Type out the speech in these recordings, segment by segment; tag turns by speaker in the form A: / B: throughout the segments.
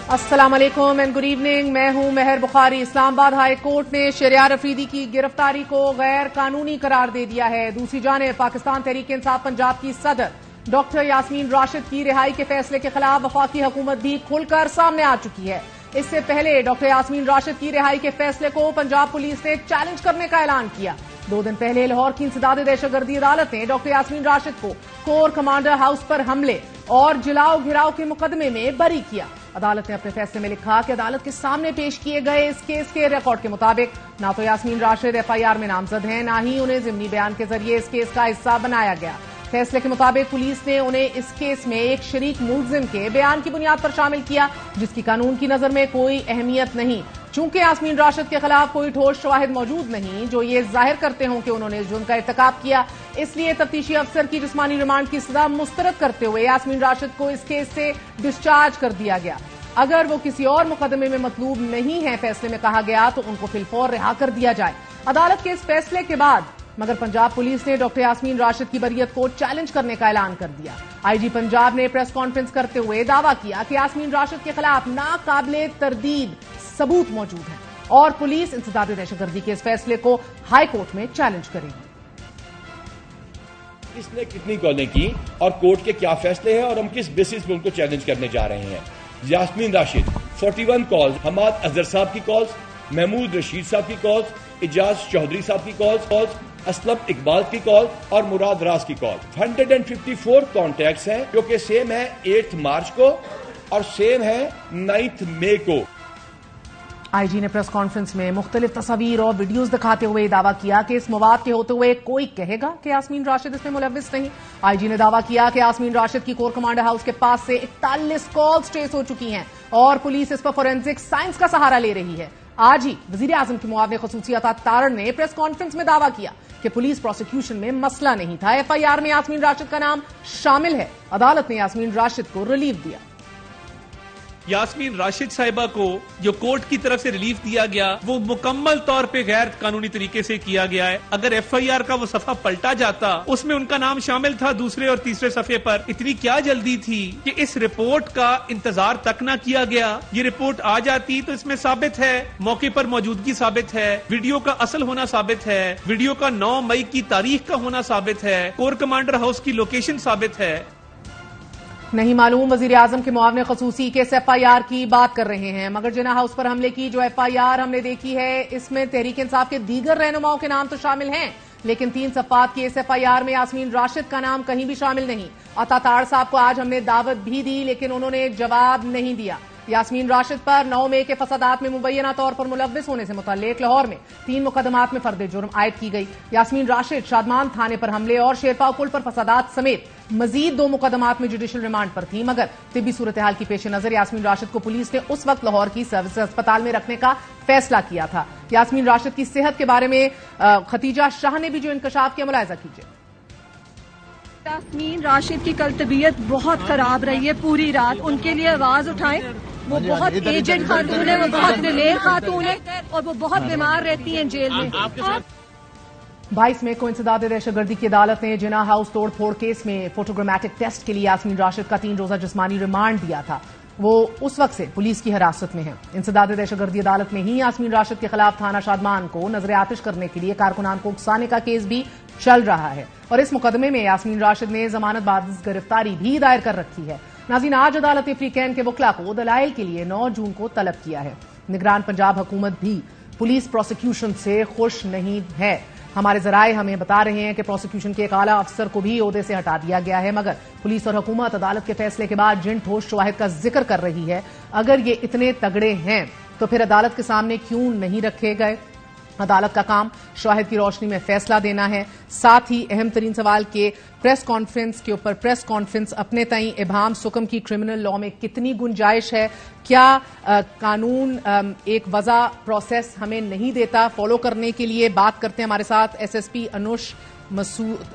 A: السلام علیکم and good evening. میں ہوں مہر بخاری. اسلام آباد ہائی کورٹ نے شہریار افریدی کی گرفتاری کو غیر قانونی قرار دے دیا ہے. دوسری جانب پاکستان تحریک انصاف پنجاب کی صدر ڈاکٹر یاسمین راشد کی رہائی کے فیصلے کے خلاف وفاقی حکومت بھی کھل کر سامنے آ چکی ہے. اس سے پہلے ڈاکٹر یاسمین راشد کی رہائی کے فیصلے کو پنجاب پولیس نے چیلنج کرنے کا اعلان کیا. 2 دن پہلے لاہور کی انسداد دہشت گردی عدالت نے ڈاکٹر یاسمین راشد کو کور کمانڈر ہاؤس پر حملے اور جلاؤ گھراؤ کے مقدمے میں بری کیا. عدالت نے اپنے فیصلے میں لکھا کہ عدالت کے سامنے پیش کیے گئے اس کیس کے ریکارڈ کے مطابق نہ تو یاسمین راشد FIR میں نامزد ہیں، نہ ہی انہیں ضمنی بیان کے ذریعے اس کیس کا حصہ بنایا گیا. فیصلے کے مطابق پولیس نے انہیں اس کیس میں ایک شریک ملزم کے بیان کی بنیاد پر شامل کیا، جس کی قانون کی نظر میں کوئی اہمیت نہیں. چونکہ یاسمین راشد کے خلاف کوئی ٹھوس شواہد موجود نہیں جو یہ ظاہر کرتے ہوں کہ انہوں نے جرم کا ارتکاب کیا، اس لیے تفتیشی افسر کی جسمانی ریمانڈ کی سزا مسترد کرتے ہوئے یاسمین راشد کو اس کیس سے ڈسچارج کر دیا گیا. اگر وہ کسی اور مقدمے میں مطلوب نہیں ہے، فیصلے میں کہا گیا، تو ان کو فی الفور رہا کر دیا جائے. عدالت کے اس فیصلے کے بعد مگر پنجاب پولیس نے ڈاکٹر یاسمین راشد کی بریت کو چیلنج کرنے کا اعلان کر دیا. IG پنجاب نے پریس کانفرنس کرتے ہوئے دعویٰ کیا کہ یاسمین راشد کے خلاف ناقابل تردید ثبوت موجود ہیں اور پولیس انسداد دہشت گردی کے اس فیصلے کو ہائی کورٹ میں چیلنج کرے گی.
B: اس نے کتنی کالیں کی اور کورٹ کے کیا فیصلے ہیں اور ہم کس بیسس پہ ان کو چیلنج کرنے جا رہے ہیں. یاسمین راشد 41 کالز، حماد اظہر صاحب کی کالز، محمود رشید صاحب کی کالز، اجاز چودھری صاحب کی کالز، اسلم اقبال کی کال اور مراد راز کی کال. 154 کانٹیکٹس ہیں جو کہ سیم ہے 8 مارچ کو اور سیم ہے 9 مئی کو.
A: IG نے پریس کانفرنس میں مختلف تصاویر اور ویڈیوز دکھاتے ہوئے دعویٰ کیا کہ اس مواد کے ہوتے ہوئے کوئی کہے گا کہ یاسمین راشد اس میں ملوث نہیں. IG نے دعویٰ کیا کہ یاسمین راشد کی کور کمانڈر ہاؤس کے پاس سے 41 کالز ٹریس ہو چکی ہیں اور پولیس اس پر فورینسک سائنس کا سہارا لے رہی ہے. آج ہی وزیر اعظم کی معاون خصوصی عطا تارڑ نے پریس کانفرنس میں دعویٰ کیا کہ پولیس پروسیکیوشن میں مسئلہ نہیں تھا، FIR میں یاسمین راشد کا نام شامل ہے. عدالت نے یاسمین راشد کو ریلیف دیا.
C: یاسمین راشد صاحبہ کو جو کورٹ کی طرف سے ریلیف دیا گیا وہ مکمل طور پہ غیر قانونی طریقے سے کیا گیا ہے. اگر FIR کا وہ صفحہ پلٹا جاتا اس میں ان کا نام شامل تھا دوسرے اور تیسرے صفحے پر. اتنی کیا جلدی تھی کہ اس رپورٹ کا انتظار تک نہ کیا گیا. یہ رپورٹ آ جاتی تو اس میں ثابت ہے، موقع پر موجودگی ثابت ہے، ویڈیو کا اصل ہونا ثابت ہے، ویڈیو کا 9 مئی کی تاریخ کا ہونا ثابت ہے، کور کمانڈر ہاؤس کی لوکیشن ثابت ہے.
A: نہیں معلوم وزیر اعظم کے معاون خصوصی کس FIR کی بات کر رہے ہیں، مگر جناح ہاؤس پر حملے کی جو FIR ہم نے دیکھی ہے اس میں تحریک انصاف کے دیگر رہنماؤں کے نام تو شامل ہیں، لیکن 3 صفحات کی اس FIR میں یاسمین راشد کا نام کہیں بھی شامل نہیں. عطا تارڑ صاحب کو آج ہم نے دعوت بھی دی لیکن انہوں نے جواب نہیں دیا. یاسمین راشد پر 9 مئی کے فسادات میں مبینہ طور پر ملوث ہونے سے متعلق لاہور میں 3 مقدمات میں فرد جرم عائد کی گئی. یاسمین راشد شادمان تھانے پر حملے اور شیرپاؤ پل پر فسادات سمیت مزید 2 مقدمات میں جوڈیشل ریمانڈ پر تھی، مگر طبی صورتحال کی پیش نظر یاسمین راشد کو پولیس نے اس وقت لاہور کی سروسز اسپتال میں رکھنے کا فیصلہ کیا تھا. یاسمین راشد کی صحت کے بارے میں ختیجہ شاہ نے بھی جو انکشاف کیا، ملاحظہ کیجیے.
D: یاسمین راشد کی کل طبیعت بہت خراب رہی ہے پوری رات. ان کے لیے آواز اٹھائیں. وہ بہت ایجنٹ خاتون ہے، وہ بہت دلیر خاتون ہے اور وہ بہت بیمار رہتی ہیں جیل میں.
A: 22 مئی کو انسداد دہشت گردی کی عدالت نے جناح ہاؤس توڑ پھوڑ کیس میں فوٹوگرامیٹک ٹیسٹ کے لیے یاسمین راشد کا 3 روزہ جسمانی ریمانڈ دیا تھا. وہ اس وقت سے پولیس کی حراست میں ہیں. انسداد دہشت گردی عدالت میں ہی یاسمین راشد کے خلاف تھانہ شادمان کو نظر آتش کرنے کے لیے کارکنان کو اکسانے کا کیس بھی چل رہا ہے اور اس مقدمے میں یاسمین راشد نے ضمانت بعد گرفتاری بھی دائر کر رکھی ہے. ناظرین، آج عدالت افریقین کے وکلاء کو دلائل کے لیے 9 جون کو طلب کیا ہے. نگران پنجاب حکومت بھی پولیس پروسیکیوشن سے خوش نہیں ہے. ہمارے ذرائع ہمیں بتا رہے ہیں کہ پروسیکیوشن کے ایک اعلیٰ افسر کو بھی عہدے سے ہٹا دیا گیا ہے، مگر پولیس اور حکومت عدالت کے فیصلے کے بعد جن ٹھوس شواہد کا ذکر کر رہی ہے، اگر یہ اتنے تگڑے ہیں تو پھر عدالت کے سامنے کیوں نہیں رکھے گئے؟ عدالت کا کام شواہد کی روشنی میں فیصلہ دینا ہے. ساتھ ہی اہم ترین سوال کہ پریس کانفرنس کے اوپر پریس کانفرنس اپنے تئیں ابہام سکم کی کرمنل لاء میں کتنی گنجائش ہے؟ کیا قانون ایک وضع پروسیس ہمیں نہیں دیتا فالو کرنے کے لیے؟ بات کرتے ہیں ہمارے ساتھ SSP انوش مسعود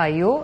E: IO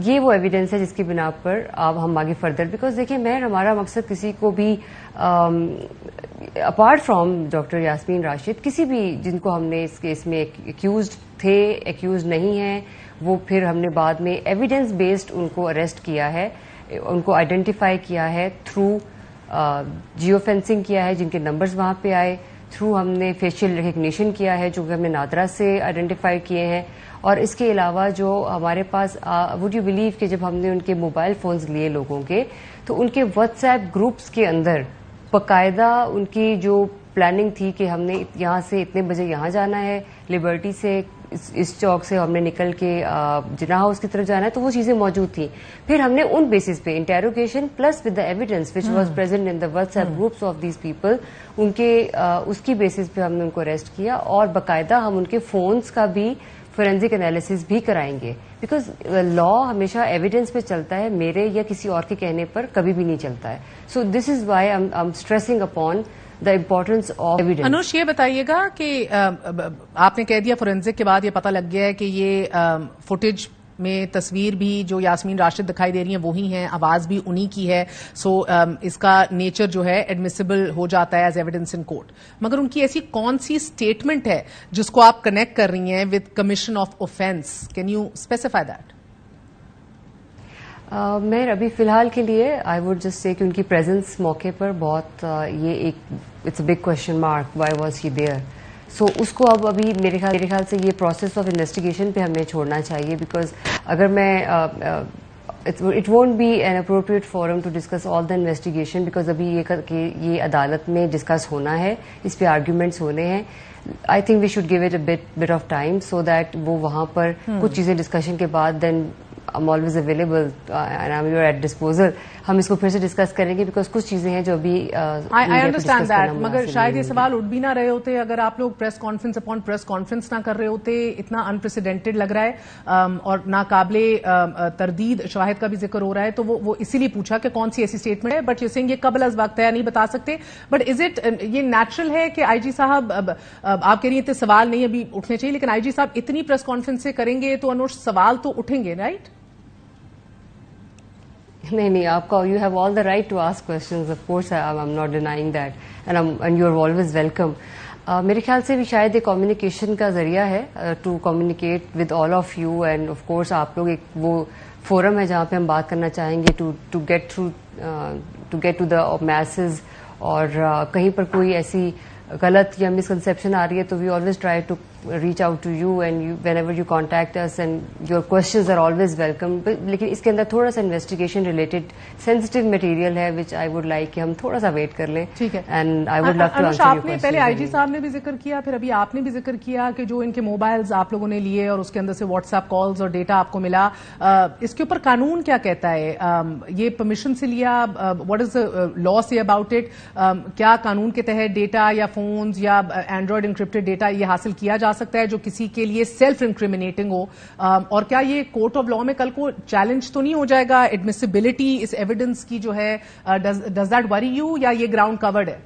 E: یہ وہ ایویڈینس ہے جس کی بنا پر اب ہم آگے فردر، بیکاز دیکھیں مہر، ہمارا مقصد کسی کو بھی apart from doctor Yasmin Rashid, کسی بھی جن کو ہم نے اس کیس میں ایکیوزڈ تھے، ایکیوزڈ نہیں ہیں، وہ پھر ہم نے بعد میں ایویڈینس بیسڈ ان کو اریسٹ کیا ہے، ان کو آئیڈینٹیفائی کیا ہے تھرو جیو فینسنگ کیا ہے، جن کے نمبرز وہاں پہ آئے، تھرو ہم نے فیشیل ریکگنیشن کیا ہے جو کہ ہم نے نادرا سے آئیڈینٹیفائی کیے ہیں، اور اس کے علاوہ جو ہمارے پاس وڈ یو بلیو کہ جب ہم نے ان کے موبائل فونز لیے لوگوں کے، تو ان کے واٹس ایپ گروپس کے اندر باقاعدہ ان کی جو پلاننگ تھی کہ ہم نے یہاں سے اتنے بجے یہاں جانا ہے، لبرٹی سے اس چوک سے ہم نے نکل کے جناح ہاؤس کی طرف جانا ہے، تو وہ چیزیں موجود تھیں. پھر ہم نے ان بیسس پہ interrogation plus with the evidence which was present in the WhatsApp groups of these people, ان کے اس کی بیسس پہ ہم نے ان کو اریسٹ کیا، اور باقاعدہ ہم ان کے فونز کا بھی فورینزک انالیسس بھی کرائیں گے، بیکاز لا ہمیشہ ایویڈینس پہ چلتا ہے، میرے یا کسی اور کے کہنے پر کبھی بھی نہیں چلتا ہے. So this is why I am stressing upon the importance of evidence.
A: Anush, یہ بتائیے گا کہ آپ نے کہہ دیا فورینزک کے بعد یہ پتہ لگ گیا ہے کہ یہ فوٹیج میں تصویر بھی جو یاسمین راشد دکھائی دے رہی ہیں وہی ہیں، آواز بھی انہی کی ہے، سو اس کا نیچر جو ہے ایڈمیسیبل ہو جاتا ہے ایز ایویڈنس ان کورٹ. مگر ان کی ایسی کون سی اسٹیٹمنٹ ہے جس کو آپ کنیکٹ کر رہی ہیں with commission of offence? Can you specify that?
E: میں ابھی فی الحال کے لیے آئی وڈ جسٹ سے کہ ان کی پریزنس موقع پر بہت یہ ایک it's a big question mark, why was he there. So اس کو اب ابھی میرے خیال سے یہ پروسیس آف انویسٹیگیشن پہ ہمیں چھوڑنا چاہیے، بیکاز اگر میں it won't be an appropriate forum to discuss all the investigation, because ابھی یہ عدالت میں ڈسکس ہونا ہے، اس پہ آرگیومنٹس ہونے ہیں. I think we should give it a bit of time so that وہ وہاں پر کچھ چیزیں ڈسکشن کے بعد دین I'm always available and I'm your at disposal. ہم اس کو پھر سے ڈسکس کریں گے، بیکاز کچھ چیزیں ہیں جو ابھی
A: I understand that، مگر شاید یہ سوال اٹھ بھی نہ رہے ہوتے اگر آپ لوگ press conference upon press conference نہ کر رہے ہوتے. اتنا انپریسیڈنٹڈ لگ رہا ہے اور ناقابل تردید شواہد کا بھی ذکر ہو رہا ہے، تو وہ اسی لیے پوچھا کہ کون سی ایسی اسٹیٹمنٹ ہے. بٹ یو سینگ یہ قبل از وقت ہے، نہیں بتا سکتے. بٹ از اٹ یہ نیچرل ہے کہ آئی جی صاحب، آپ کہہ رہی ہیں اتنے سوال نہیں ابھی اٹھنے چاہیے، لیکن آئی جی صاحب اتنی پریس کانفرنس سے کریں گے تو انوش سوال تو اٹھیں گے، رائٹ؟
E: نہیں، آپ کا you have all the right to ask questions, of course I am not denying that and you are always welcome. میرے خیال سے بھی شاید ایک کمیونیکیشن کا ذریعہ ہے to communicate with all of you, and of course آپ لوگ ایک وہ فورم ہے جہاں پہ ہم بات کرنا چاہیں گے to get to the masses. اور کہیں پر کوئی ایسی غلط یا مسکنسیپشن آ رہی ہے تو we always try to reach out to you and whenever you contact us and your questions are always welcome. لیکن اس کے اندر تھوڑا سا انویسٹیگیشن ریلیٹڈ سینسٹیو مٹیریل ہے وچ آئی وڈ لائک کہ ہم تھوڑا سا ویٹ کر لیں.
A: ٹھیک ہے،
E: and I would love to answer
A: آپ نے پہلے آئی جی صاحب نے بھی ذکر کیا، پھر ابھی آپ نے بھی ذکر کیا کہ جو ان کے موبائلز آپ لوگوں نے لیے اور اس کے اندر سے واٹس ایپ کالز اور ڈیٹا آپ کو ملا، اس کے اوپر قانون کیا کہتا ہے؟ یہ پرمیشن سے لیا؟ واٹ از دا لا سے اباؤٹ اٹ؟ کیا قانون کے تحت ڈیٹا یا فونز یا اینڈرائڈ انکرپٹڈ ڈیٹا یہ حاصل کیا جا سکتا ہے جو کسی کے لیے سیلف انکریمنیٹنگ ہو؟ اور کیا یہ کورٹ آف لا میں کل کو چیلنج تو نہیں ہو جائے گا ایڈمیسیبلٹی اس ایویڈنس کی جو ہے؟ ڈز دیٹ وری یو یا یہ گراؤنڈ کورڈ ہے؟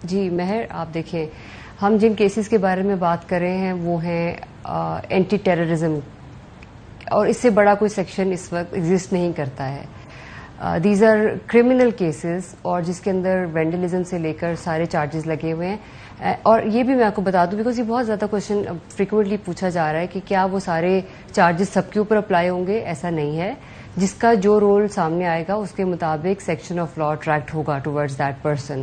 E: جی مہر، آپ دیکھیں ہم جن کیسز کے بارے میں بات کر رہے ہیں وہ ہیں اینٹی ٹیررزم، اور اس سے بڑا کوئی سیکشن اس وقت ایگزسٹ نہیں کرتا ہے. دیز آر کرمنل کیسز اور جس کے اندر وینڈلزم سے لے کر سارے چارجز لگے ہوئے ہیں. اور یہ بھی میں آپ کو بتا دوں بیکاز یہ بہت زیادہ کوشچن فریکوینٹلی پوچھا جا رہا ہے کہ کیا وہ سارے چارجز سب کے اوپر اپلائی ہوں گے. ایسا نہیں ہے، جس کا جو رول سامنے آئے گا اس کے مطابق سیکشن آف لا ٹریکٹ ہوگا ٹوورڈز دیٹ پرسن.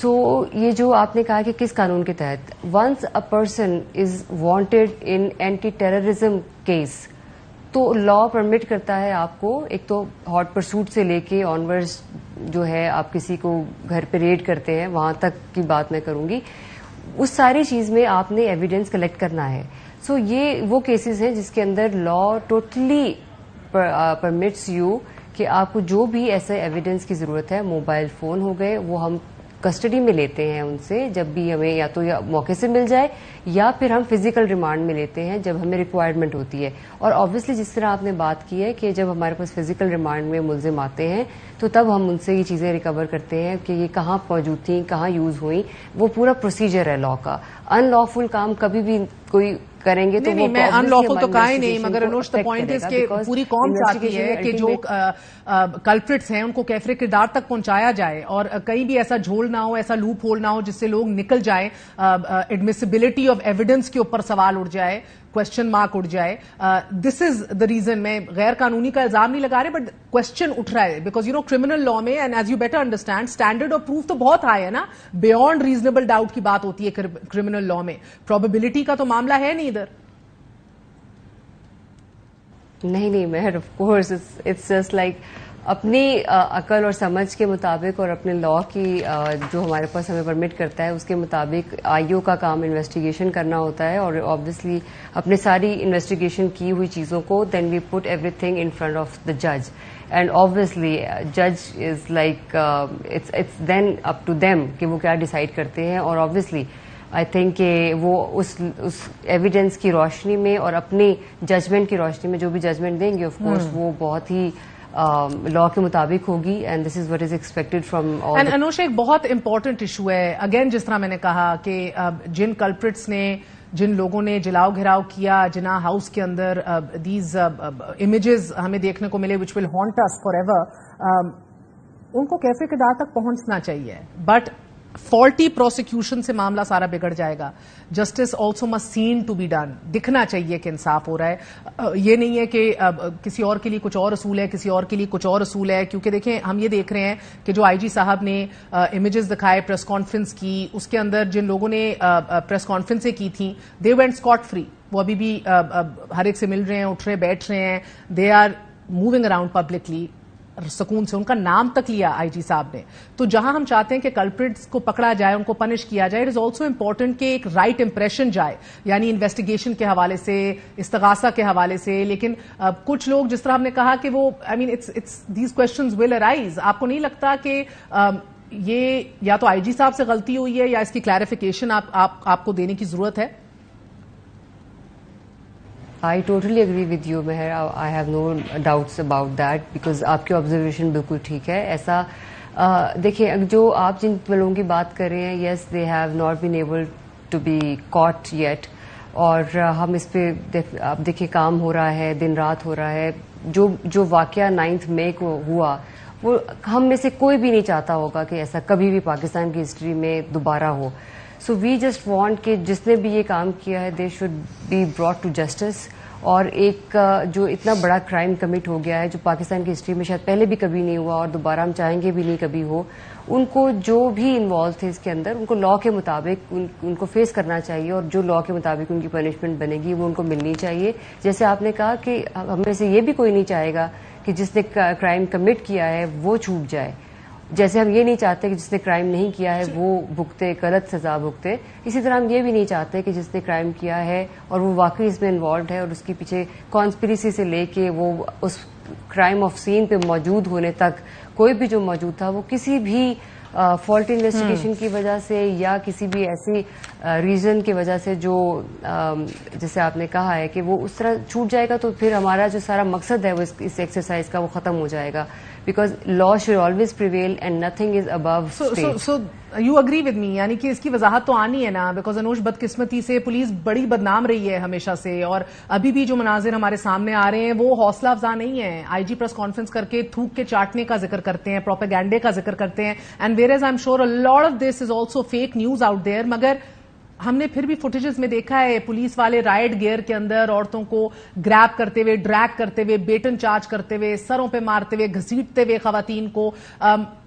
E: سو یہ جو آپ نے کہا کہ کس قانون کے تحت، once a person is wanted in anti terrorism case تو لا پرمٹ کرتا ہے آپ کو، ایک تو ہاٹ پرسوٹ سے لے کے آنورڈز جو ہے آپ کسی کو گھر پہ ریڈ کرتے ہیں وہاں تک کی بات میں کروں گی، اس ساری چیز میں آپ نے ایویڈینس کلیکٹ کرنا ہے. سو یہ وہ کیسز ہیں جس کے اندر لا ٹوٹلی پرمٹس یو کہ آپ کو جو بھی ایسے ایویڈینس کی ضرورت ہے، موبائل فون ہو گئے، وہ ہم کسٹڈی میں لیتے ہیں ان سے جب بھی ہمیں یا تو موقع سے مل جائے یا پھر ہم فزیکل ریمانڈ میں لیتے ہیں جب ہمیں ریکوائرمنٹ ہوتی ہے. اور آبویسلی جس طرح آپ نے بات کی ہے کہ جب ہمارے پاس فزیکل ریمانڈ میں ملزم آتے ہیں تو تو تب ہم ان سے یہ چیزیں ریکور کرتے ہیں کہ یہ کہاں موجود تھیں, کہاں یوز ہوئیں. وہ پورا پروسیجر ہے لا کا. ان لافل کام کبھی بھی کوئی کریں گے تو
A: نہیں, میں ان لافل تو کہا ہی نہیں, مگر انوش دا پوائنٹ از کہ پوری قوم چاہتی ہے کہ جو کلپریٹس ہیں ان کو کیفر کردار تک پہنچایا جائے, اور کہیں بھی ایسا جھول نہ ہو, ایسا لوپ ہول نہ ہو جس سے لوگ نکل جائیں, ایڈمیسیبلٹی آف ایویڈنس کے اوپر سوال اٹھ جائے, کوشچن مارک اٹھ جائے. دس از دا ریزن. میں غیر قانونی کا الزام نہیں لگا رہے, بٹ کوشچن اٹھ رہا ہے بیکاز کرمنل لا میں, and as you better understand, standard of proof تو بہت ہائی ہے نا. بیونڈ ریزنیبل ڈاؤٹ کی بات ہوتی ہے کرمنل لا میں, پروبیبلٹی کا تو معاملہ ہے نہیں ادھر.
E: نہیں Mehr, of course it's just like اپنی عقل اور سمجھ کے مطابق اور اپنے لا کی جو ہمارے پاس ہمیں پرمٹ کرتا ہے اس کے مطابق آئی او کا کام انویسٹیگیشن کرنا ہوتا ہے, اور آبویسلی اپنے ساری انویسٹیگیشن کی ہوئی چیزوں کو دین وی پٹ every thing in front of the جج, اینڈ آبویسلی جج is like it's then up to them کہ وہ کیا ڈیسائڈ کرتے ہیں. اور آبویسلی آئی تھنک کہ وہ اس ایویڈینس کی روشنی میں اور اپنی ججمنٹ کی روشنی میں جو بھی ججمنٹ دیں گے آف کورس وہ بہت ہی لا کے مطابق ہوگی, and this is what is expected from all.
A: And Anush ایک بہت امپورٹنٹ ایشو ہے اگین, جس طرح میں نے کہا کہ جن کلپریٹس نے, جن لوگوں نے جلاؤ گھراؤ کیا جناح ہاؤس کے اندر, دیز امیجز ہمیں دیکھنے کو ملے وچ ول ہانٹ اس فار ایور, ان کو کیفر کردار تک پہنچنا چاہیے, بٹ فالٹی پروسیکیوشن سے معاملہ سارا بگڑ جائے گا. Justice also must seen to be done. دکھنا چاہیے کہ انصاف ہو رہا ہے. یہ نہیں ہے کہ کسی اور کے لیے کچھ اور اصول ہے, کسی اور کے لیے کچھ اور اصول ہے, کیونکہ دیکھیں ہم یہ دیکھ رہے ہیں کہ جو آئی جی صاحب نے امیجز دکھائے, پریس کانفرنس کی, اس کے اندر جن لوگوں نے پریس کانفرنسیں کی تھیں دے وینٹ اسکاٹ فری. وہ ابھی بھی ہر ایک سے مل رہے ہیں, اٹھ رہے بیٹھ رہے ہیں, they are moving around publicly سکون سے. ان کا نام تک لیا آئی جی صاحب نے. تو جہاں ہم چاہتے ہیں کہ کلپریٹس کو پکڑا جائے, ان کو پنش کیا جائے, اٹ از آلسو امپورٹنٹ کہ ایک رائٹ امپریشن جائے, یعنی انویسٹیگیشن کے حوالے سے, استغاثہ کے حوالے سے. لیکن کچھ لوگ جس طرح ہم نے کہا کہ وہ دیز کوشچنز ول ارائز. آپ کو نہیں لگتا کہ یہ یا تو آئی جی صاحب سے غلطی ہوئی ہے یا اس کی کلیریفیکیشن آپ کو دینے کی ضرورت ہے؟
E: I totally agree with you, Meher. I have no doubts about that because آپ کی آبزرویشن بالکل ٹھیک ہے. ایسا دیکھیں, جو آپ جن لوگوں کی بات کر رہے ہیں, yes they have not been able to be caught yet, اور ہم اس پہ آپ دیکھیں کام ہو رہا ہے, دن رات ہو رہا ہے. جو واقعہ 9 مئی کو ہوا وہ ہم میں سے کوئی بھی نہیں چاہتا ہوگا کہ ایسا کبھی بھی پاکستان کی ہسٹری میں دوبارہ ہو. سو وی جسٹ وانٹ کہ جس نے بھی یہ کام کیا ہے they should be brought to justice. اور ایک جو اتنا بڑا کرائم کمٹ ہو گیا ہے جو پاکستان کی ہسٹری میں شاید پہلے بھی کبھی نہیں ہوا اور دوبارہ ہم چاہیں گے بھی نہیں کبھی ہو, ان کو جو بھی انوالو تھے اس کے اندر ان کو لا کے مطابق ان کو فیس کرنا چاہیے, اور جو لا کے مطابق ان کی پنشمنٹ بنے گی وہ ان کو ملنی چاہیے. جیسے آپ نے کہا کہ ہم میں سے یہ بھی کوئی نہیں چاہے گا کہ جس نے کرائم کمٹ کیا ہے وہ چھوٹ جائے, جیسے ہم یہ نہیں چاہتے کہ جس نے کرائم نہیں کیا ہے وہ بھگتے, غلط سزا بھگتے, اسی طرح ہم یہ بھی نہیں چاہتے کہ جس نے کرائم کیا ہے اور وہ واقعی اس میں انوالوڈ ہے اور اس کے پیچھے کانسپریسی سے لے کے وہ اس کرائم آف سین پہ موجود ہونے تک کوئی بھی جو موجود تھا وہ کسی بھی فالٹ انویسٹیگیشن کی وجہ سے یا کسی بھی ایسی ریزن کی وجہ سے جو جیسے آپ نے کہا ہے کہ وہ اس طرح چھوٹ جائے گا, تو پھر ہمارا جو سارا مقصد ہے وہ اس ایکسرسائز کا وہ ختم ہو جائے گا. Because law should always prevail and nothing is above state.
A: So you agree with me, یعنی کہ اس کی وضاحت تو آنی ہے نا, بیکاز انوش بدقسمتی سے پولیس بڑی بدنام رہی ہے ہمیشہ سے, اور ابھی بھی جو مناظر ہمارے سامنے آ رہے ہیں وہ حوصلہ افزا نہیں ہے. آئی جی پریس کانفرنس کر کے تھوک کے چاٹنے کا ذکر کرتے ہیں, پروپیگینڈے کا ذکر کرتے ہیں, and where as I am sure a lot of this is also fake news out there. مگر ہم نے پھر بھی فوٹیجز میں دیکھا ہے پولیس والے رائٹ گیئر کے اندر عورتوں کو گریب کرتے ہوئے, ڈریگ کرتے ہوئے, بیٹن چارج کرتے ہوئے, سروں پہ مارتے ہوئے, گھسیٹتے ہوئے خواتین کو.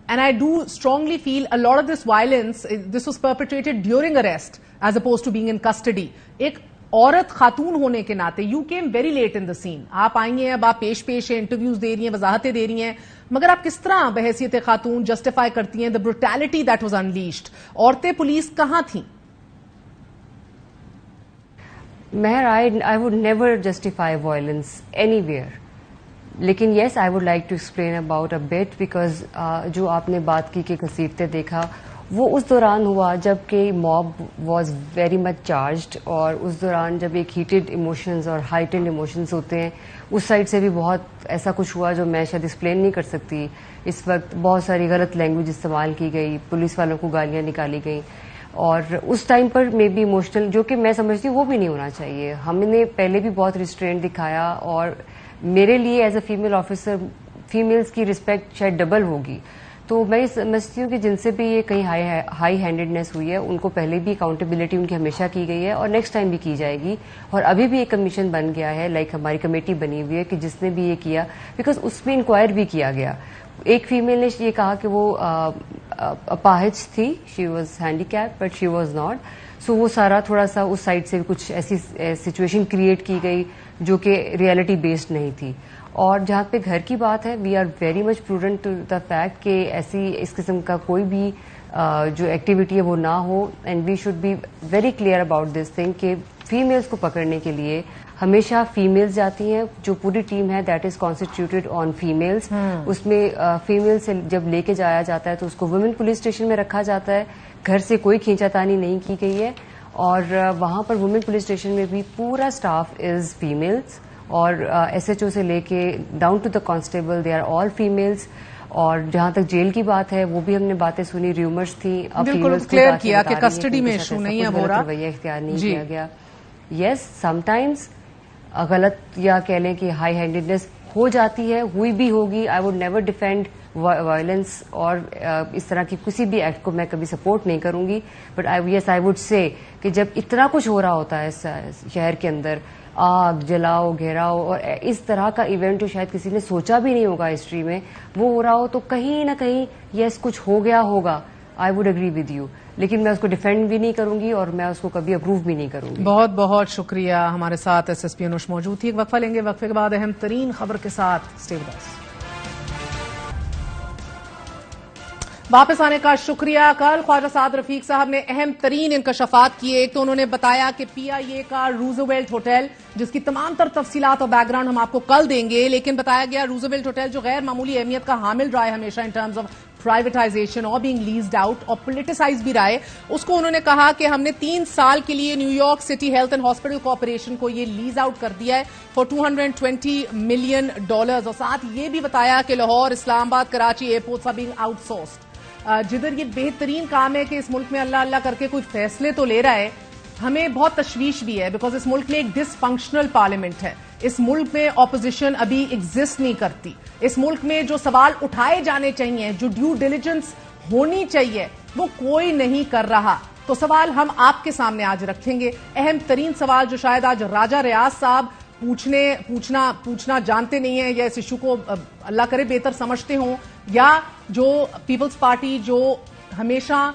A: And I do strongly feel a lot of this violence, this was perpetrated during arrest as opposed to being in custody. ایک عورت خاتون ہونے کے ناطے you came very late in the scene. آپ آئی ہیں, اب آپ پیش ہیں, انٹرویوز دے رہی ہیں, وضاحتیں دے رہی ہیں, مگر آپ کس طرح بحیثیت خاتون جسٹیفائی کرتی ہیں the brutality that was unleashed. عورتیں پولیس کہاں تھیں؟
E: Meher, I would never justify violence anywhere. لیکن yes I would like to explain about a bit because جو آپ نے بات کی کہ گھسیٹتے دیکھا, وہ اس دوران ہوا جب کہ mob was very much charged, اور اس دوران جب ایک ہیٹڈ ایموشنز اور ہائٹنڈ ایموشنز ہوتے ہیں, اس سائڈ سے بھی بہت ایسا کچھ ہوا جو میں شاید ایکسپلین نہیں کر سکتی. اس وقت بہت ساری غلط لینگویج استعمال کی گئی, پولیس والوں کو گالیاں نکالی گئیں, اور اس ٹائم پر میں بھی ایموشنل, جو کہ میں سمجھتی ہوں وہ بھی نہیں ہونا چاہیے. ہم نے پہلے بھی بہت ریسٹرینٹ دکھایا, اور میرے لیے as a female officer females کی رسپیکٹ شاید ڈبل ہوگی. تو میں سمجھتی ہوں کہ جن سے بھی یہ کہیں ہائی ہینڈیڈنیس ہوئی ہے ان کو پہلے بھی اکاؤنٹیبلٹی ان کی ہمیشہ کی گئی ہے, اور نیکسٹ ٹائم بھی کی جائے گی. اور ابھی بھی ایک کمیشن بن گیا ہے, لائک ہماری کمیٹی بنی ہوئی ہے کہ جس نے بھی یہ کیا, بیکاز اس میں انکوائر بھی کیا گیا. ایک فیمیل نے یہ کہا کہ وہ اپاہج تھی, she was handicap but she was not. So وہ سارا تھوڑا سا اس سائڈ سے کچھ ایسی سچویشن کریٹ کی گئی جو کہ ریئلٹی بیسڈ نہیں تھی. اور جہاں پہ گھر کی بات ہے, we are very much prudent to the fact کہ ایسی اس قسم کا کوئی بھی جو ایکٹیویٹی ہے وہ نہ ہو, and we should be very clear about this thing کہ فیمیلز کو پکڑنے کے لیے ہمیشہ فیمیلز جاتی ہیں. جو پوری ٹیم ہے that is constituted on families. اس میں فیمیل سے جب لے کے جایا جاتا ہے تو اس کو ویمن پولیس اسٹیشن میں رکھا جاتا ہے. گھر سے کوئی کھینچا تانی نہیں کی گئی ہے, اور وہاں پر ویمن پولیس اسٹیشن میں بھی پورا اسٹاف از فیمیلز, اور ایس ایچ او سے لے کے down to the constable they are all females. اور جہاں تک جیل کی بات ہے وہ بھی ہم نے باتیں سنی, ریومرز تھیں, اب
A: بالکل کلیئر کیا کہ کسٹڈی میں ایشو نہیں ہے, ہو رہا
E: رویہ اختیار نہیں کیا گیا. یس سم ٹائمز غلط یا کہہ لیں کہ ہائی ہینڈیڈنیس ہو جاتی ہے, ہوئی بھی ہوگی. I would never defend violence اور اس طرح کی کسی بھی ایکٹ کو میں کبھی سپورٹ نہیں کروں گی, but yes I would say کہ جب اتنا کچھ ہو رہا ہوتا ہے شہر کے اندر, آگ جلاؤ گھیراؤ, اور اس طرح کا ایونٹ جو شاید کسی نے سوچا بھی نہیں ہوگا ہسٹری میں, وہ ہو رہا ہو, تو کہیں نہ کہیں یس کچھ ہو گیا ہوگا. I would agree with you, لیکن میں اس کو ڈیفینڈ بھی نہیں کروں گی اور میں اس کو کبھی اپروو بھی نہیں کروں گی.
A: بہت بہت شکریہ. ہمارے ساتھ ایس ایس پی انوش موجود تھی. ایک وقفہ لیں گے, وقفے کے بعد اہم ترین خبر کے ساتھ اسٹے ود اس. واپس آنے کا شکریہ. کل خواجہ سعد رفیق صاحب نے اہم ترین انکشافات کیے. ایک تو انہوں نے بتایا کہ پی آئی اے کا روزویلٹ ہوٹل, جس کی تمام تر تفصیلات اور بیک گراؤنڈ ہم آپ کو کل دیں گے, لیکن بتایا گیا روزویلٹ ہوٹل جو غیر معمولی اہمیت کا حامل رہا ہے ہمیشہ ان ٹرمز آف پرائیویٹائزیشن اور بینگ لیزڈ آؤٹ اور پولیٹیسائز بھی رہا ہے, اس کو انہوں نے کہا کہ ہم نے 3 سال کے لیے new York city health and hospital corporation کو یہ لیز آؤٹ کر دیا ہے فار $220 ملین, اور ساتھ یہ بھی بتایا کہ Lahore, Islamabad, Karachi airports are being آؤٹ سورسڈ. جدھر یہ بہترین کام ہے کہ اس ملک میں اللہ اللہ کر کے کوئی فیصلے تو لے رہا ہے, ہمیں بہت تشویش بھی ہے, بیکاز اس ملک میں ایک ڈس فنکشنل پارلیمنٹ ہے. اس ملک میں اپوزیشن ابھی ایگزسٹ نہیں کرتی. اس ملک میں جو سوال اٹھائے جانے چاہیے, جو ڈیو ڈیلیجنس ہونی چاہیے, وہ کوئی نہیں کر رہا. تو سوال ہم آپ کے سامنے آج رکھیں گے. اہم ترین سوال جو شاید آج راجہ ریاض صاحب پوچھنا جانتے نہیں ہیں, یا اس ایشو کو اللہ کرے بہتر سمجھتے ہوں, یا جو پیپلز پارٹی جو ہمیشہ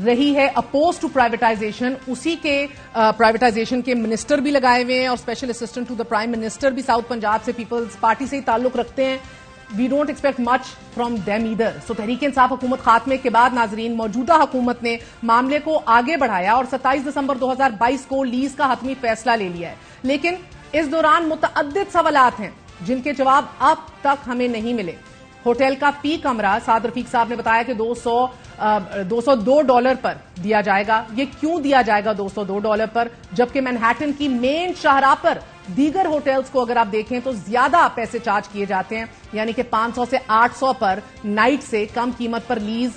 A: رہی ہے اپوز ٹو پرائیویٹائزیشن, اسی کے پرائیویٹائزیشن کے منسٹر بھی لگائے ہوئے ہیں, اور special assistant to the prime minister بھی ساؤتھ پنجاب سے پیپلز پارٹی سے ہی تعلق رکھتے ہیں. We don't expect much from them either. So Tehreek Insaf حکومت خاتمے کے بعد ناظرین موجودہ حکومت نے معاملے کو آگے بڑھایا اور 27 دسمبر 2022 کو لیز کا حتمی فیصلہ لے لیا ہے. لیکن اس دوران متعدد سوالات ہیں جن کے جواب اب تک ہمیں نہیں ملے. ہوٹل کا پی کمرہ سعد رفیق صاحب نے بتایا کہ $202 پر دیا جائے گا. یہ کیوں دیا جائے گا $202 پر, جبکہ مینہٹن کی مین شاہراہ پر دیگر ہوٹلز کو اگر آپ دیکھیں تو زیادہ پیسے چارج کیے جاتے ہیں, یعنی کہ 500 سے 800 پر نائٹ سے کم قیمت پر لیز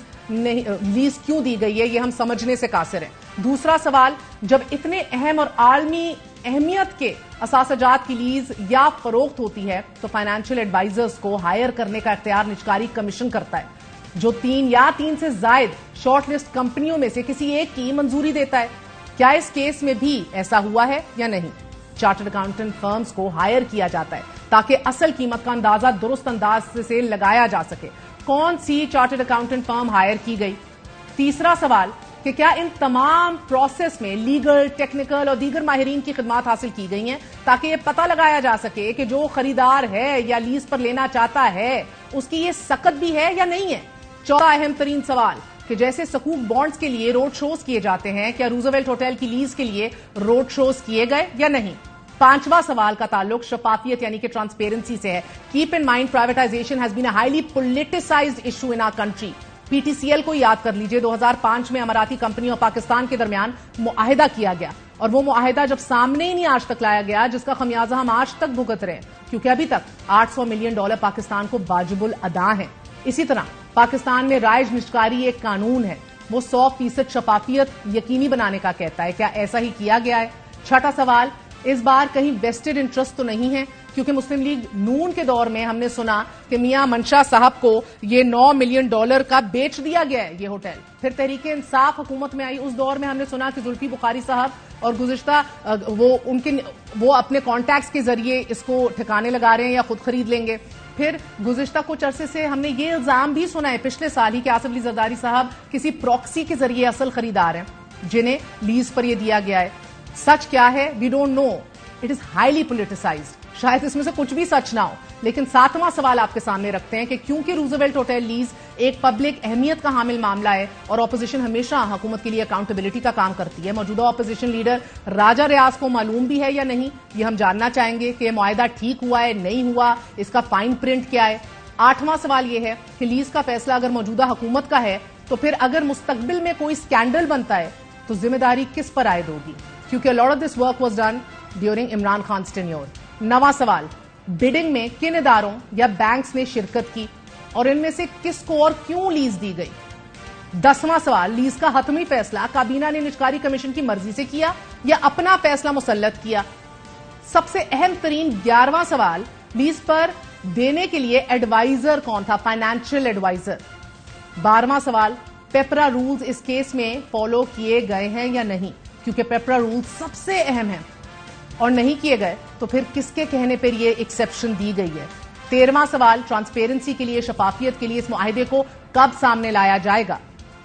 A: کیوں دی گئی ہے, یہ ہم سمجھنے سے قاصر ہیں. دوسرا سوال, جب اتنے اہم اور عالمی اہمیت کے اثاثہ جات کی لیز یا فروخت ہوتی ہے تو فائنینشیل ایڈوائزرز کو ہائر کرنے کا اختیار نجکاری کمیشن کرتا ہے, جو 3 یا 3 سے زائد شارٹ لسٹ کمپنیوں میں سے کسی ایک کی منظوری دیتا ہے. کیا اس کیس میں بھی ایسا ہوا ہے یا نہیں؟ چارٹرڈ اکاؤنٹنٹ فرمز کو ہائر کیا جاتا ہے تاکہ اصل قیمت کا اندازہ درست انداز سے لگایا جا سکے. کون سی چارٹرڈ اکاؤنٹنٹ فرم ہائر کی گئی؟ تیسرا سوال کہ کیا ان تمام پروسیس میں لیگل, ٹیکنیکل اور دیگر ماہرین کی خدمات حاصل کی گئی ہیں تاکہ یہ پتہ لگایا جا سکے کہ جو خریدار ہے یا لیز پر لینا چاہتا ہے اس کی یہ سکت بھی ہے یا نہیں ہے؟ چوتھا اہم ترین سوال کہ جیسے سکوک بانڈز کے لیے روڈ شوز کیے جاتے ہیں, کیا روزویلٹ ہوٹل کی لیز کے لیے روڈ شوز کیے گئے یا نہیں؟ پانچواں سوال کا تعلق شفافیت یعنی کہ ٹرانسپیرنسی سے ہے. Keep in mind privatisation has been a highly politicised issue in our country. PTCL کو یاد کر لیجئے, 2005 میں اماراتی کمپنی اور پاکستان کے درمیان معاہدہ کیا گیا, اور وہ معاہدہ جب سامنے ہی نہیں آج تک لایا گیا, جس کا خمیازہ ہم آج تک بھگت رہے ہیں, کیونکہ ابھی تک $800 ملین پاکستان کو واجب الادا ہیں. اسی طرح پاکستان میں رائج نشکاری ایک قانون ہے, وہ 100% شفافیت یقینی بنانے کا کہتا ہے. کیا ایسا ہی کیا گیا ہے؟ چھٹا سوال, اس بار کہیں ویسٹڈ انٹرسٹ تو نہیں ہے, کیونکہ مسلم لیگ نون کے دور میں ہم نے سنا کہ میاں منشا صاحب کو یہ $9 ملین کا بیچ دیا گیا ہے یہ ہوٹل. پھر تحریک انصاف حکومت میں آئی, اس دور میں ہم نے سنا کہ زلفی بخاری صاحب اور گزشتہ وہ اپنے کانٹیکٹس کے ذریعے اس کو ٹھکانے لگا رہے ہیں یا خود خرید لیں گے. پھر گزشتہ کچھ عرصے سے ہم نے یہ الزام بھی سنا ہے پچھلے سال ہی کہ آصف علی زرداری صاحب کسی پراکسی کے ذریعے اصل خریدار ہیں جنہیں لیز پر یہ دیا گیا ہے. سچ کیا ہے؟ We don't know, it is highly politicised. شاید اس میں سے کچھ بھی سچ نہ ہو, لیکن 7واں سوال آپ کے سامنے رکھتے ہیں کہ کیونکہ روزویلٹ ہوٹل لیز ایک پبلک اہمیت کا حامل معاملہ ہے اور اپوزیشن ہمیشہ حکومت کے لیے اکاؤنٹیبلٹی کا کام کرتی ہے, موجودہ اپوزیشن لیڈر راجہ ریاض کو معلوم بھی ہے یا نہیں, یہ ہم جاننا چاہیں گے کہ یہ معاہدہ ٹھیک ہوا ہے نہیں ہوا, اس کا فائن پرنٹ کیا ہے. 8واں سوال یہ ہے کہ لیز کا فیصلہ اگر موجودہ حکومت کا ہے تو پھر اگر مستقبل میں کوئی اسکینڈل بنتا ہے تو ذمہ داری کس پر عائد ہوگی, کیونکہ a lot of this work was done during Imran خان's tenure. 9واں سوال, بڈنگ میں کن اداروں یا بینکس نے شرکت کی اور ان میں سے کس کو اور کیوں لیز دی گئی. 10واں سوال, لیز کا حتمی فیصلہ کابینہ نے نجکاری کمیشن کی مرضی سے کیا یا اپنا فیصلہ مسلط کیا. سب سے اہم ترین 11واں سوال, لیز پر دینے کے لیے ایڈوائزر کون تھا, فائنینشیل ایڈوائزر. 12واں سوال, پیپرا رولز اس کیس میں فالو کیے گئے ہیں یا نہیں, کیونکہ پیپرا رولز سب سے اہم ہیں, اور نہیں کیے گئے تو پھر کس کے کہنے پر یہ ایکسیپشن دی گئی ہے. 13واں سوال, ٹرانسپیرنسی کے لیے, شفافیت کے لیے اس معاہدے کو کب سامنے لایا جائے گا.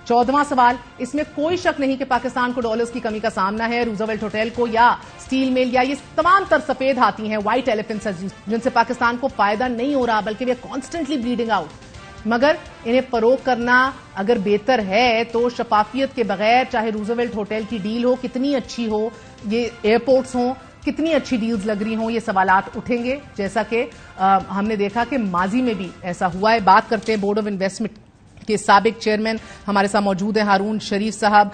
A: 14واں سوال, اس میں کوئی شک نہیں کہ پاکستان کو ڈالرز کی کمی کا سامنا ہے, روزویلٹ ہوٹل کو یا سٹیل مل یا یہ تمام تر سفید ہاتھی ہیں, وائٹ ایلیفنٹس جن سے پاکستان کو فائدہ نہیں ہو رہا بلکہ وہ کانسٹنٹلی بلیڈنگ آؤٹ. مگر انہیں فروغ کرنا اگر بہتر ہے تو شفافیت کے بغیر, چاہے روزویلٹ ہوٹل کی ڈیل ہو کتنی اچھی ہو, یہ ایئرپورٹس ہوں کتنی اچھی ڈیلز لگ رہی ہوں, یہ سوالات اٹھیں گے, جیسا کہ ہم نے دیکھا کہ ماضی میں بھی ایسا ہوا ہے. بات کرتے ہیں بورڈ آف انویسٹمنٹ کے سابق چیئرمین ہمارے ساتھ موجود ہیں ہارون شریف صاحب.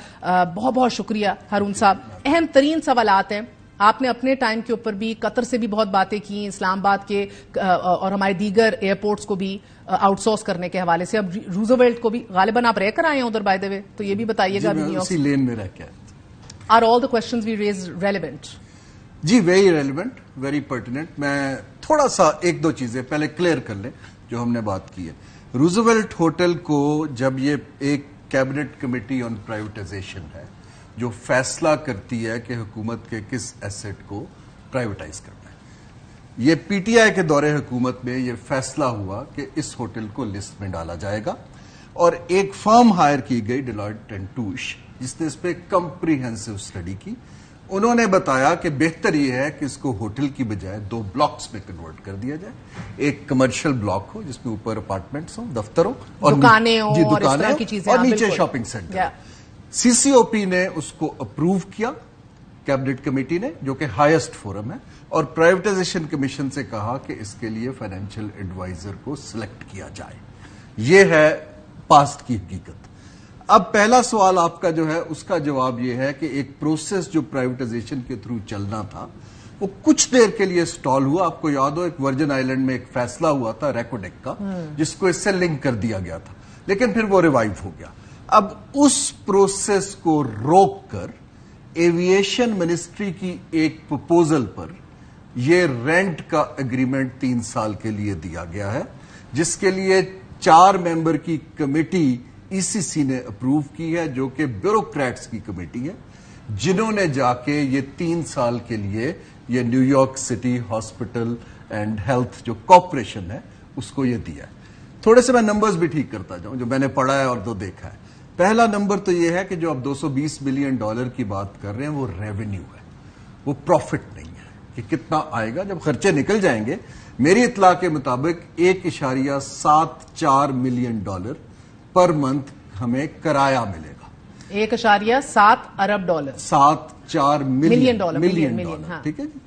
A: بہت بہت شکریہ ہارون صاحب. اہم ترین سوالات ہیں, آپ نے اپنے ٹائم کے اوپر بھی قطر سے بھی بہت باتیں کی, اسلام آباد کے اور ہمارے دیگر ایئرپورٹس کو بھی آؤٹ سورس کرنے کے حوالے سے. اب روزویلٹ کو بھی غالباً آپ رہ کر آئے ہیں ادھر بائی دی وے, تو یہ بھی بتائیے گا.
F: اسی لین میں رہ کے
A: are all the questions we raise relevant?
F: جی ویری ریلیونٹ, ویری پرٹیننٹ. میں تھوڑا سا ایک دو چیزیں پہلے کلیئر کر لیں جو ہم نے بات کی ہے. روزویلٹ ہوٹل کو جب یہ ایک کیبنٹ کمیٹی آن پرائیویٹائزیشن ہے جو فیصلہ کرتی ہے کہ حکومت کے کس ایسٹ کو پرائیویٹائز کرنا ہے, یہ پی ٹی آئی کے دور حکومت میں یہ فیصلہ ہوا کہ اس ہوٹل کو لسٹ میں ڈالا جائے گا, اور ایک فرم ہائر کی گئی ڈیلائٹ اینڈ ٹوش جس نے اس پہ کمپریہنسو اسٹڈی کی. انہوں نے بتایا کہ بہتر یہ ہے کہ اس کو ہوٹل کی بجائے 2 بلاکس میں کنورٹ کر دیا جائے, ایک کمرشل بلاک ہو جس میں اوپر اپارٹمنٹس ہوں, دفتر ہوں, اور
A: دکانیں ہوں, اور اس طرح کی چیزیں,
F: اور نیچے شاپنگ سینٹر. سی سی او پی نے اس کو اپروو کیا, کیبنٹ کمیٹی نے, جو کہ ہائیسٹ فورم ہے, اور پرائیویٹائزیشن کمیشن سے کہا کہ اس کے لیے فائنینشیل ایڈوائزر کو سلیکٹ کیا جائے. یہ ہے پاسٹ کی حقیقت. اب پہلا سوال آپ کا جو ہے اس کا جواب یہ ہے کہ ایک پروسیس جو پرائیویٹائزیشن کے تھرو چلنا تھا وہ کچھ دیر کے لیے سٹال ہوا. آپ کو یاد ہو ایک ورجن آئیلینڈ میں ایک فیصلہ ہوا تھا ریکوڈیک کا جس کو اس سے لنک کر دیا گیا تھا, لیکن پھر وہ ریوائیو ہو گیا. اب اس پروسیس کو روک کر ایویشن منسٹری کی ایک پروپوزل پر یہ رینٹ کا اگریمنٹ 3 سال کے لیے دیا گیا ہے, جس کے لیے 4 ممبر کی کمیٹی ای سی سی نے اپروو کی ہے, جو کہ بیوروکریٹس کی کمیٹی ہے, جنہوں نے جا کے یہ 3 سال کے لیے یہ new York city hospital and health جو کارپوریشن ہے اس کو یہ دیا ہے. تھوڑے سے میں نمبرز بھی ٹھیک کرتا جاؤں جو میں نے پڑھا ہے اور جو دیکھا ہے. پہلا نمبر تو یہ ہے کہ جو آپ $220 ملین کی بات کر رہے ہیں وہ ریونیو ہے, وہ پروفٹ نہیں ہے کہ کتنا آئے گا. جب خرچے نکل جائیں گے, میری اطلاع کے مطابق $1.74 ملین پر منتھ ہمیں کرایہ ملے گا.
A: 1.7 ارب ڈالر,
F: 7.4 ملین ڈالر, ٹھیک ہے جی.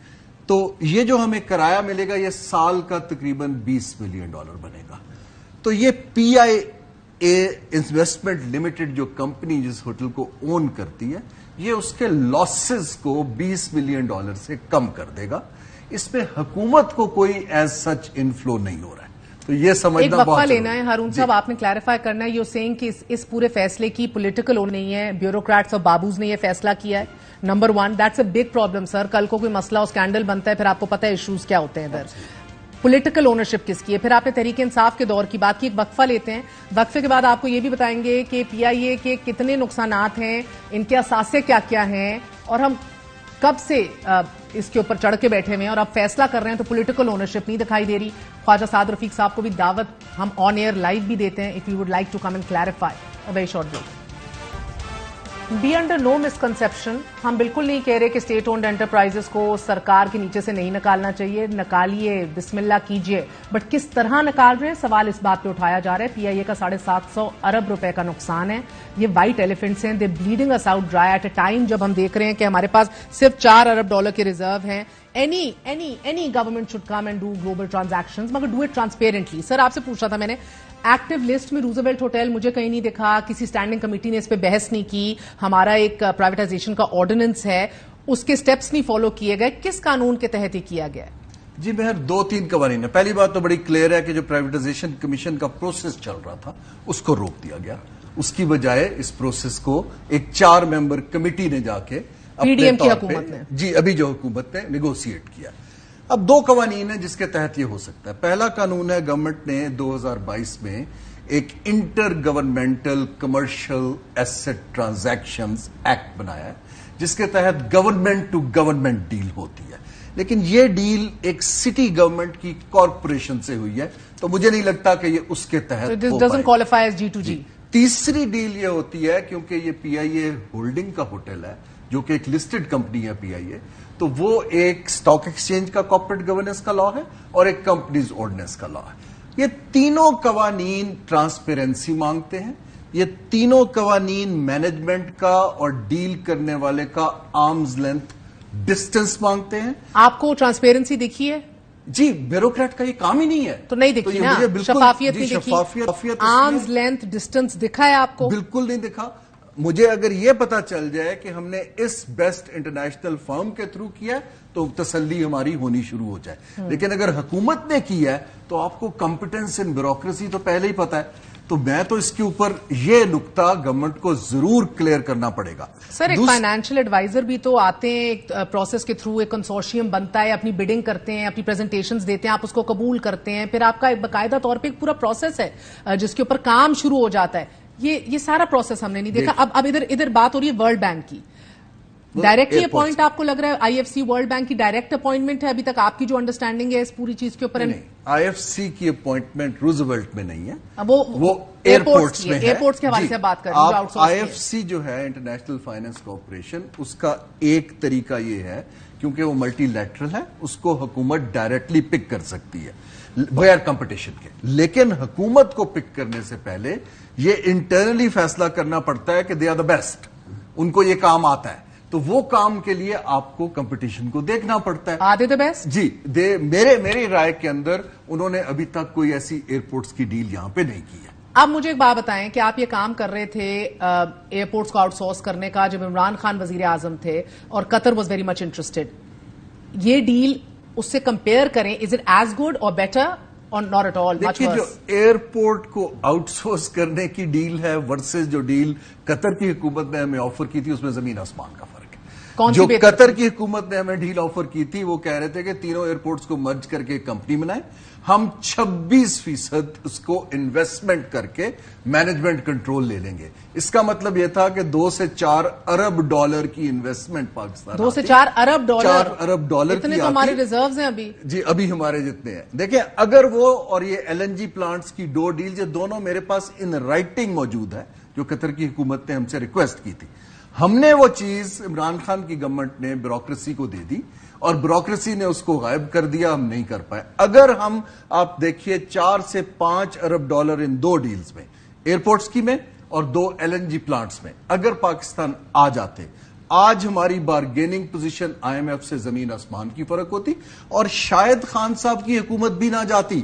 F: تو یہ جو ہمیں کرایہ ملے گا یہ سال کا تقریباً $20 ملین بنے گا. تو یہ پی آئی انویسٹمنٹ لمیٹڈ جو کمپنی جس ہوٹل کو اون کرتی ہے یہ اس کے لاسز کو $20 ملین سے کم کر دے گا. اس میں حکومت کو کوئی ایز سچ انفلو نہیں ہو رہا ہے. تو یہ سمجھنا
A: ایک وقفہ لینا ہے ہارون صاحب, آپ نے کلیریفائی کرنا ہے. یو سینگ کہ اس پورے فیصلے کی پولیٹیکل نہیں ہے, بیوروکریٹس اور بابوز نے یہ فیصلہ کیا ہے. Number 1 that's a big problem sir. کل کو کوئی مسئلہ اور اسکینڈل بنتا ہے, پھر آپ کو پتا ہے ایشوز کیا ہوتے ہیں ادھر. پولیٹیکل اونرشپ کس کی ہے؟ پھر آپ نے تحریک انصاف کے دور کی بات کی. ایک وقفہ لیتے ہیں, وقفے کے بعد آپ کو یہ بھی بتائیں گے کہ پی آئی اے کے کتنے نقصانات ہیں, ان کے اثاثے کیا کیا ہیں, اور ہم کب سے اس کے اوپر چڑھ کے بیٹھے ہوئے ہیں اور اب فیصلہ کر رہے ہیں تو پولیٹیکل اونرشپ نہیں دکھائی دے رہی. خواجہ سعد رفیق صاحب کو بھی دعوت ہم آن ایئر لائیو بھی دیتے ہیں, if you would like to come and clarify a very short break. Be under no misconception, ہم بالکل نہیں کہہ رہے کہ اسٹیٹ اونڈ انٹرپرائزز کو سرکار کے نیچے سے نہیں نکالنا چاہیے, نکالیے, بسم اللہ کیجئے, بٹ کس طرح نکال رہے ہیں سوال اس بات پہ اٹھایا جا رہا ہے. پی آئی اے کا 750 ارب روپے کا نقصان ہے. یہ وائٹ ایلیفنٹس ہیں, they bleeding us out dry at a time جب ہم دیکھ رہے ہیں کہ ہمارے پاس صرف $4 ارب کے ریزرو ہیں. Any government should come and do global transactions, مگر do it transparently. سر آپ سے پوچھا تھا میں نے, ایکٹیو لسٹ میں روزویلٹ ہوٹل مجھے کہیں نہیں دکھا, کسی اسٹینڈنگ کمیٹی نے اس پہ بحث نہیں کی, ہمارا ایک پرائیویٹائزیشن کا آرڈیننس ہے اس کے سٹیپس نہیں فالو کیے گئے. کس قانون کے تحت ہی کیا گیا ہے؟
F: جی مہر 2-3 قوانین ہے. پہلی بات تو بڑی کلیئر ہے کہ جو پرائیویٹائزیشن کمیشن کا پروسیس چل رہا تھا اس کو روک دیا گیا. اس کی بجائے اس پروسیس کو ایک 4 ممبر کمیٹی نے جا کے
A: پی ڈی ایم کی حکومت نے,
F: جی ابھی جو حکومت نے نیگوشیٹ کیا. اب 2 قوانین ہیں جس کے تحت یہ ہو سکتا ہے. پہلا قانون ہے, گورنمنٹ نے 2022 میں ایک intergovernmental commercial asset transactions act بنایا ہے جس کے تحت گورنمنٹ ٹو گورنمنٹ ڈیل ہوتی ہے. لیکن یہ ڈیل ایک سٹی گورنمنٹ کی کارپوریشن سے ہوئی ہے, تو مجھے نہیں لگتا کہ یہ اس کے تحت ہو پائے.
A: G2G.
F: تیسری ڈیل یہ ہوتی ہے کیونکہ یہ پی آئی اے ہولڈنگ کا ہوٹل ہے جو کہ ایک لسٹڈ کمپنی ہے پی آئی اے, تو وہ ایک سٹاک ایکسچینج کا کارپوریٹ گورننس کا لا ہے اور ایک کمپنیز آرڈیننس کا لا ہے. یہ تینوں قوانین ٹرانسپیرنسی مانگتے ہیں. یہ تینوں قوانین مینجمنٹ کا اور ڈیل کرنے والے کا آرمز لینتھ ڈسٹنس مانگتے ہیں.
A: آپ کو ٹرانسپیرنسی دیکھی ہے؟
F: جی بیوروکریٹ کا یہ کام ہی نہیں ہے.
A: تو نہیں دیکھی نا, شفافیت نہیں دیکھی, آرمز لینتھ ڈسٹنس دکھا ہے آپ کو؟
F: بالکل نہیں دکھا. مجھے اگر یہ پتا چل جائے کہ ہم نے اس بیسٹ انٹرنیشنل فرم کے تھرو کیا تو تسلی ہماری ہونی شروع ہو جائے. لیکن اگر حکومت نے کیا ہے تو آپ کو کمپٹنس ان بیوروکریسی تو پہلے ہی پتا ہے. تو میں تو اس کے اوپر یہ نقطہ گورنمنٹ کو ضرور کلیئر کرنا پڑے گا.
A: سر ایک فائنینشیل ایڈوائزر بھی تو آتے ہیں, ایک پروسیس کے تھرو ایک کنسورشیم بنتا ہے, اپنی بڈنگ کرتے ہیں, اپنی پریزنٹیشنز دیتے ہیں, آپ اس کو قبول کرتے ہیں, پھر آپ کا ایک باقاعدہ طور پہ ایک پورا پروسیس ہے جس کے اوپر کام شروع ہو جاتا ہے. یہ سارا پروسیس ہم نے نہیں دیکھا. اب ادھر بات ہو رہی ہے ورلڈ بینک کی. ڈائریکٹلی اپوائنٹ آپ کو لگ رہا ہے I F C world bank کی ڈائریکٹ اپوائنٹمنٹ ہے ابھی تک آپ کی جو انڈرسٹینڈنگ ہے اس پوری چیز کے اوپر؟
F: آئی ایف سی کی اپوائنٹمنٹ روزویلٹ میں نہیں ہے,
A: وہ ایئرپورٹس میں ہے. ایئرپورٹس کے حوالے سے بات کر رہے ہیں.
F: آئی ایف سی جو ہے انٹرنیشنل فائنانس کارپوریشن, اس کا ایک طریقہ یہ ہے کیونکہ وہ ملٹی لیٹرل ہے, اس کو حکومت ڈائریکٹلی پک کر سکتی ہے بغیر کمپٹیشن کے. لیکن حکومت کو پک کرنے سے پہلے یہ انٹرنلی فیصلہ کرنا پڑتا ہے کہ دے آر دا بیسٹ, ان کو یہ کام آتا ہے, تو وہ کام کے لیے آپ کو کمپٹیشن کو دیکھنا پڑتا ہے.
A: Are they the best?
F: جی میری رائے کے اندر انہوں نے ابھی تک کوئی ایسی ایئرپورٹس کی ڈیل یہاں پہ نہیں کی ہے.
A: اب مجھے ایک بات بتائیں کہ آپ یہ کام کر رہے تھے ایئرپورٹس کو آؤٹ سورس کرنے کا جب عمران خان وزیر اعظم تھے اور قطر واز ویری مچ انٹرسٹڈ. یہ ڈیل اس سے کمپیئر کریں, از اٹ ایز گڈ اور بیٹر اور ناٹ ایٹ آل؟
F: دیکھیے جو ایئرپورٹ کو آؤٹ سورس کرنے کی ڈیل ہے ورسز جو ڈیل قطر کی حکومت نے ہمیں آفر کی تھی اس میں زمین آسمان کا فرق ہے. جو قطر کی حکومت نے ہمیں ڈیل آفر کی تھی وہ کہہ رہے تھے کہ تینوں ایئرپورٹس کو مرج کر کے ایک کمپنی بنائیں, ہم 26% اس کو انویسٹمنٹ کر کے مینجمنٹ کنٹرول لے لیں گے. اس کا مطلب یہ تھا کہ $2 سے $4 ارب کی انویسٹمنٹ پاکستان,
A: 2 سے 4 ارب ڈالر,
F: 4 ارب ڈالر
A: اتنے تو ہمارے ریزروز ہیں ابھی.
F: جی ابھی ہمارے جتنے ہیں. دیکھیں اگر وہ اور یہ ایل این جی پلانٹس کی 2 ڈیل جو دونوں میرے پاس ان رائٹنگ موجود ہے جو قطر کی حکومت نے ہم سے ریکویسٹ کی تھی, ہم نے وہ چیز عمران خان کی گورنمنٹ نے بیوروکریسی کو دے دی اور بیوروکریسی نے اس کو غائب کر دیا, ہم نہیں کر پائے. اگر ہم آپ دیکھیے 4 سے 5 ارب ڈالر ان 2 ڈیلز میں, ایئرپورٹس کی میں اور 2 ایل این جی پلانٹس میں, اگر پاکستان آ جاتے, آج ہماری bargaining position I M F سے زمین آسمان کی فرق ہوتی اور شاید خان صاحب کی حکومت بھی نہ جاتی